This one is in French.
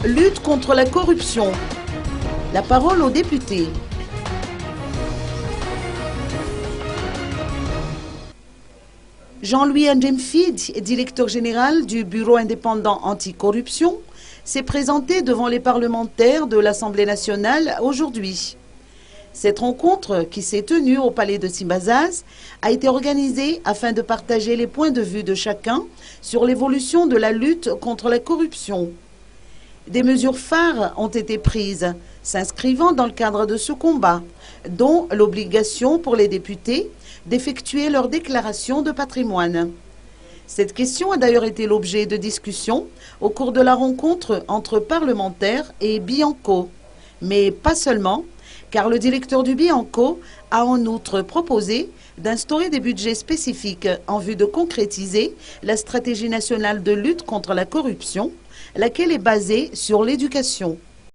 Lutte contre la corruption. La parole aux députés. Jean-Louis Ndjemfi, directeur général du Bureau indépendant anticorruption, s'est présenté devant les parlementaires de l'Assemblée nationale aujourd'hui. Cette rencontre, qui s'est tenue au palais de Simbazaz, a été organisée afin de partager les points de vue de chacun sur l'évolution de la lutte contre la corruption. Des mesures phares ont été prises, s'inscrivant dans le cadre de ce combat, dont l'obligation pour les députés d'effectuer leur déclaration de patrimoine. Cette question a d'ailleurs été l'objet de discussions au cours de la rencontre entre parlementaires et Bianco. Mais pas seulement, car le directeur du Bianco a en outre proposé d'instaurer des budgets spécifiques en vue de concrétiser la stratégie nationale de lutte contre la corruption, laquelle est basée sur l'éducation.